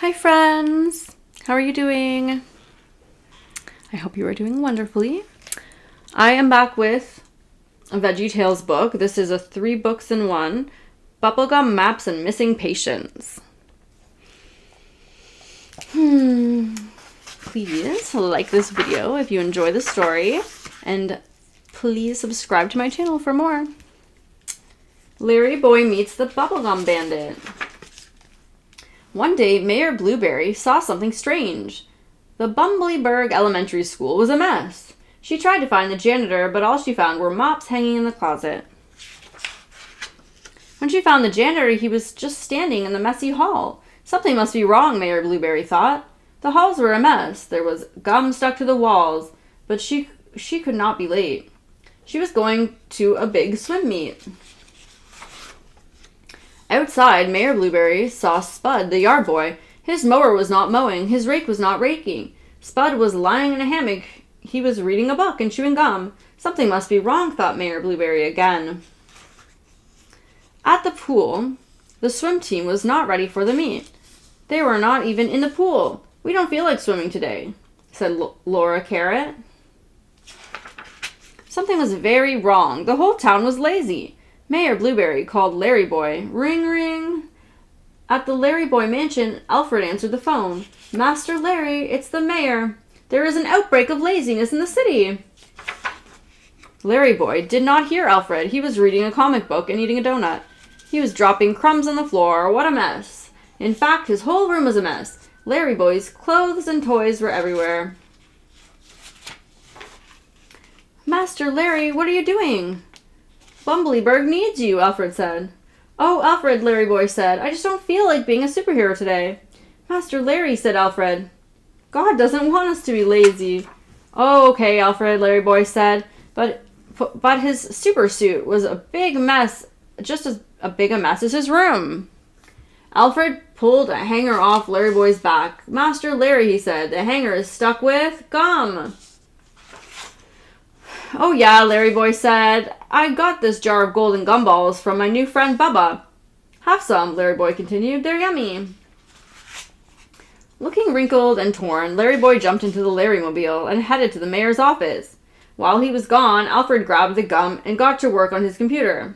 Hi friends! How are you doing? I hope you are doing wonderfully. I am back with a Veggie Tales book. This is a 3 books in 1. Bubblegum, Maps, and Missing Patients. Please like this video if you enjoy the story. And please subscribe to my channel for more. LarryBoy meets the Bubblegum Bandit. One day, Mayor Blueberry saw something strange. The Bumbleberg Elementary School was a mess. She tried to find the janitor, but all she found were mops hanging in the closet. When she found the janitor, he was just standing in the messy hall. Something must be wrong, Mayor Blueberry thought. The halls were a mess. There was gum stuck to the walls, but she could not be late. She was going to a big swim meet. Outside, Mayor Blueberry saw Spud, the yard boy. His mower was not mowing. His rake was not raking. Spud was lying in a hammock. He was reading a book and chewing gum. Something must be wrong, thought Mayor Blueberry again. At the pool, the swim team was not ready for the meet. They were not even in the pool. We don't feel like swimming today, said Laura Carrot. Something was very wrong. The whole town was lazy. Mayor Blueberry called LarryBoy. Ring, ring. At the LarryBoy mansion, Alfred answered the phone. Master Larry, it's the mayor. There is an outbreak of laziness in the city. LarryBoy did not hear Alfred. He was reading a comic book and eating a donut. He was dropping crumbs on the floor. What a mess. In fact, his whole room was a mess. LarryBoy's clothes and toys were everywhere. Master Larry, what are you doing? Bumbleberg needs you, Alfred said. Oh, Alfred, LarryBoy said, I just don't feel like being a superhero today. Master Larry, said Alfred, God doesn't want us to be lazy. Oh, okay, Alfred, LarryBoy said, but his super suit was a big mess, just as big a mess as his room. Alfred pulled a hanger off LarryBoy's back. Master Larry, he said, the hanger is stuck with gum. Oh yeah, LarryBoy said, I got this jar of golden gumballs from my new friend Bubba. Have some, LarryBoy continued. They're yummy. Looking wrinkled and torn, LarryBoy jumped into the Larrymobile and headed to the mayor's office. While he was gone, Alfred grabbed the gum and got to work on his computer.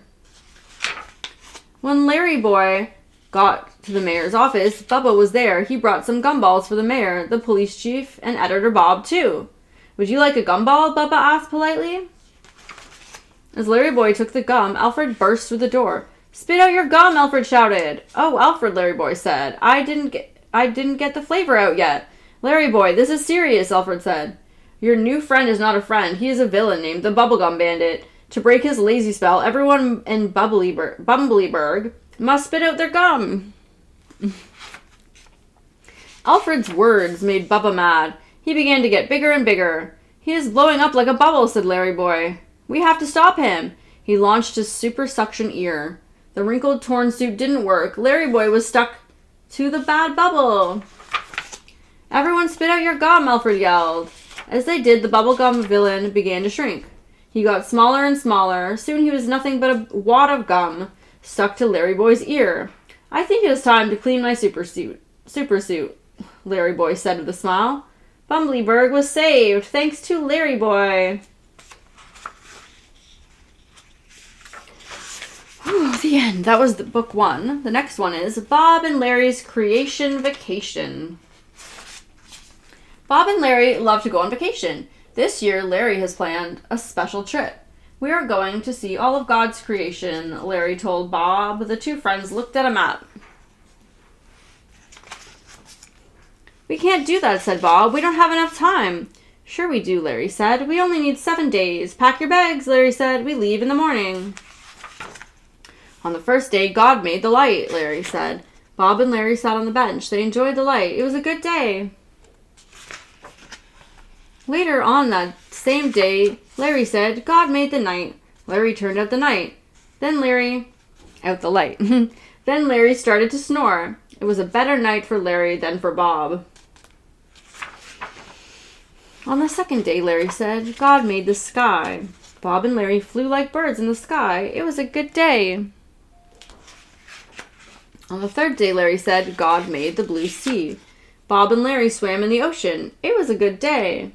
When LarryBoy got to the mayor's office, Bubba was there. He brought some gumballs for the mayor, the police chief, and Editor Bob, too. Would you like a gumball? Bubba asked politely. As LarryBoy took the gum, Alfred burst through the door. Spit out your gum, Alfred shouted. Oh, Alfred, LarryBoy said. I didn't get the flavor out yet. LarryBoy, this is serious, Alfred said. Your new friend is not a friend. He is a villain named the Bubblegum Bandit. To break his lazy spell, everyone in Bumbleberg must spit out their gum. Alfred's words made Bubba mad. He began to get bigger and bigger. He is blowing up like a bubble, said LarryBoy. We have to stop him. He launched his super suction ear. The wrinkled, torn suit didn't work. LarryBoy was stuck to the bad bubble. Everyone spit out your gum, Alfred yelled. As they did, the bubblegum villain began to shrink. He got smaller and smaller. Soon he was nothing but a wad of gum stuck to LarryBoy's ear. I think it is time to clean my super suit, LarryBoy said with a smile. Bumbleberg was saved, thanks to LarryBoy. The end. That was book 1. The next one is Bob and Larry's Creation Vacation. Bob and Larry love to go on vacation. This year, Larry has planned a special trip. We are going to see all of God's creation, Larry told Bob. The two friends looked at a map. We can't do that, said Bob. We don't have enough time. Sure we do, Larry said. We only need 7 days. Pack your bags, Larry said. We leave in the morning. On the first day, God made the light, Larry said. Bob and Larry sat on the bench. They enjoyed the light. It was a good day. Later on that same day, Larry said, God made the night. Larry turned out the night. Then Larry... out the light. Then Larry started to snore. It was a better night for Larry than for Bob. On the second day, Larry said, God made the sky. Bob and Larry flew like birds in the sky. It was a good day. On the third day, Larry said, God made the blue sea. Bob and Larry swam in the ocean. It was a good day.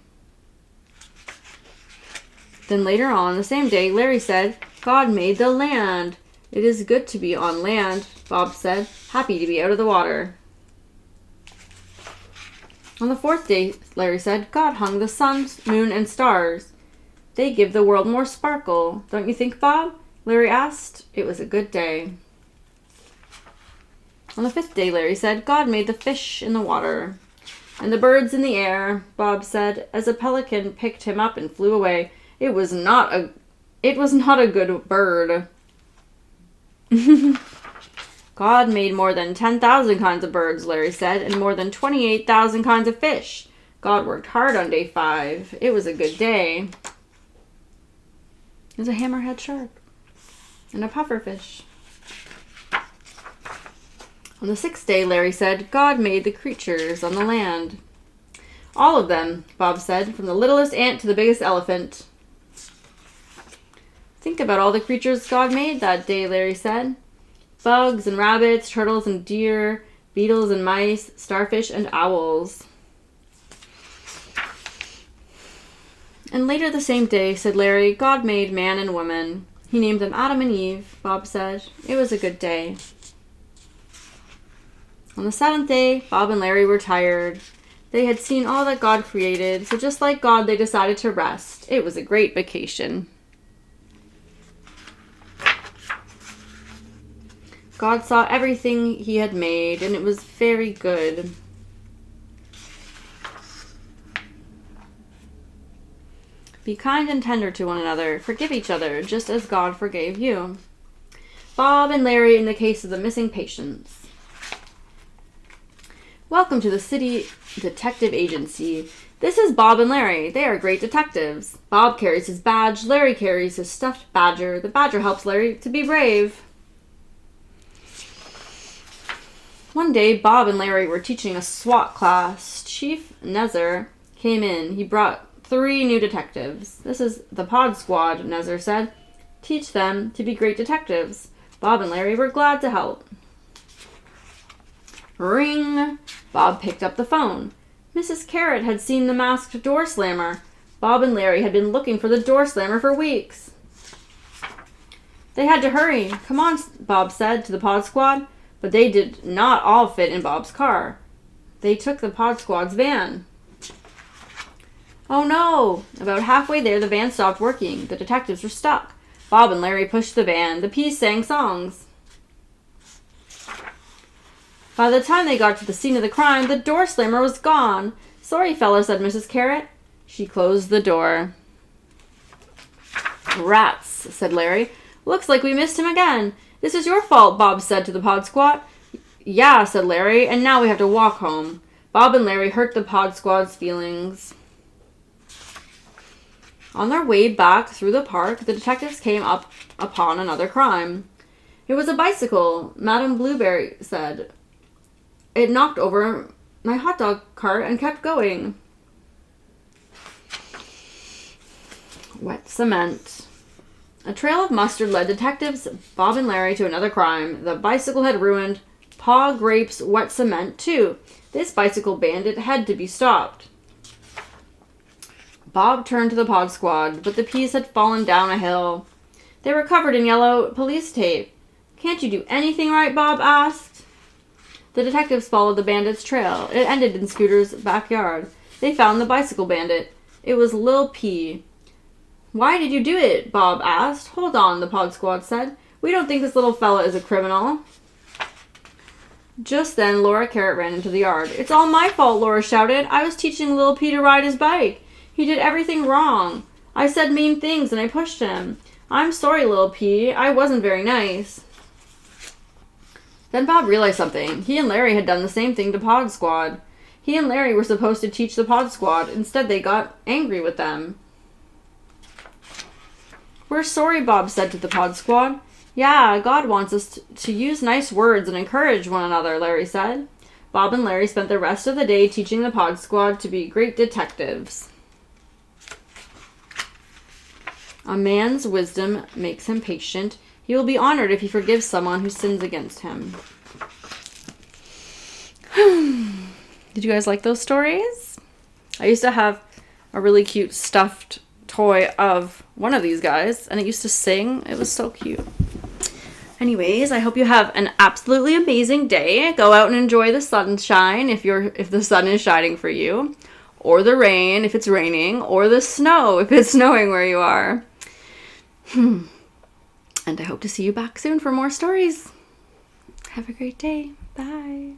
Then later on, the same day, Larry said, God made the land. It is good to be on land, Bob said, happy to be out of the water. On the fourth day, Larry said, God hung the sun, moon, and stars. They give the world more sparkle. Don't you think, Bob? Larry asked. It was a good day. On the fifth day, Larry said, God made the fish in the water and the birds in the air, Bob said, as a pelican picked him up and flew away. It was not a good bird. God made more than 10,000 kinds of birds, Larry said, and more than 28,000 kinds of fish. God worked hard on day 5. It was a good day. There's a hammerhead shark and a pufferfish. On the 6th day, Larry said, God made the creatures on the land. All of them, Bob said, from the littlest ant to the biggest elephant. Think about all the creatures God made that day, Larry said. Bugs and rabbits, turtles and deer, beetles and mice, starfish and owls. And later the same day, said Larry, God made man and woman. He named them Adam and Eve, Bob said. It was a good day. On the 7th day, Bob and Larry were tired. They had seen all that God created, so just like God, they decided to rest. It was a great vacation. God saw everything he had made, and it was very good. Be kind and tender to one another. Forgive each other, just as God forgave you. Bob and Larry in the case of the missing patients. Welcome to the City Detective Agency. This is Bob and Larry. They are great detectives. Bob carries his badge. Larry carries his stuffed badger. The badger helps Larry to be brave. One day, Bob and Larry were teaching a SWAT class. Chief Nezer came in. He brought 3 new detectives. This is the pod squad, Nezer said. Teach them to be great detectives. Bob and Larry were glad to help. Ring! Bob picked up the phone. Mrs. Carrot had seen the masked door slammer. Bob and Larry had been looking for the door slammer for weeks. They had to hurry. Come on, Bob said to the pod squad. But they did not all fit in Bob's car. They took the pod squad's van. Oh no! About halfway there, the van stopped working. The detectives were stuck. Bob and Larry pushed the van. The Peas sang songs. By the time they got to the scene of the crime, the door slammer was gone. Sorry, fella, said Mrs. Carrot. She closed the door. Rats, said Larry. Looks like we missed him again. This is your fault, Bob said to the pod squad. Yeah, said Larry, and now we have to walk home. Bob and Larry hurt the pod squad's feelings. On their way back through the park, the detectives came up upon another crime. It was a bicycle, Madame Blueberry said. It knocked over my hot dog cart and kept going. Wet cement. A trail of mustard led detectives Bob and Larry to another crime. The bicycle had ruined Pa Grape's wet cement, too. This bicycle bandit had to be stopped. Bob turned to the pod squad, but the Peas had fallen down a hill. They were covered in yellow police tape. Can't you do anything right, Bob asked. The detectives followed the bandit's trail. It ended in Scooter's backyard. They found the bicycle bandit. It was Lil P. Why did you do it? Bob asked. Hold on, the pod squad said. We don't think this little fella is a criminal. Just then, Laura Carrot ran into the yard. It's all my fault, Laura shouted. I was teaching Lil P to ride his bike. He did everything wrong. I said mean things and I pushed him. I'm sorry, Lil P. I wasn't very nice. Then Bob realized something. He and Larry had done the same thing to Pod Squad. He and Larry were supposed to teach the Pod Squad. Instead, they got angry with them. We're sorry, Bob said to the Pod Squad. Yeah, God wants us to use nice words and encourage one another, Larry said. Bob and Larry spent the rest of the day teaching the Pod Squad to be great detectives. A man's wisdom makes him patient. He will be honored if he forgives someone who sins against him. Did you guys like those stories? I used to have a really cute stuffed toy of one of these guys, and it used to sing. It was so cute. Anyways, I hope you have an absolutely amazing day. Go out and enjoy the sunshine if the sun is shining for you, or the rain if it's raining, or the snow if it's snowing where you are. And I hope to see you back soon for more stories. Have a great day. Bye.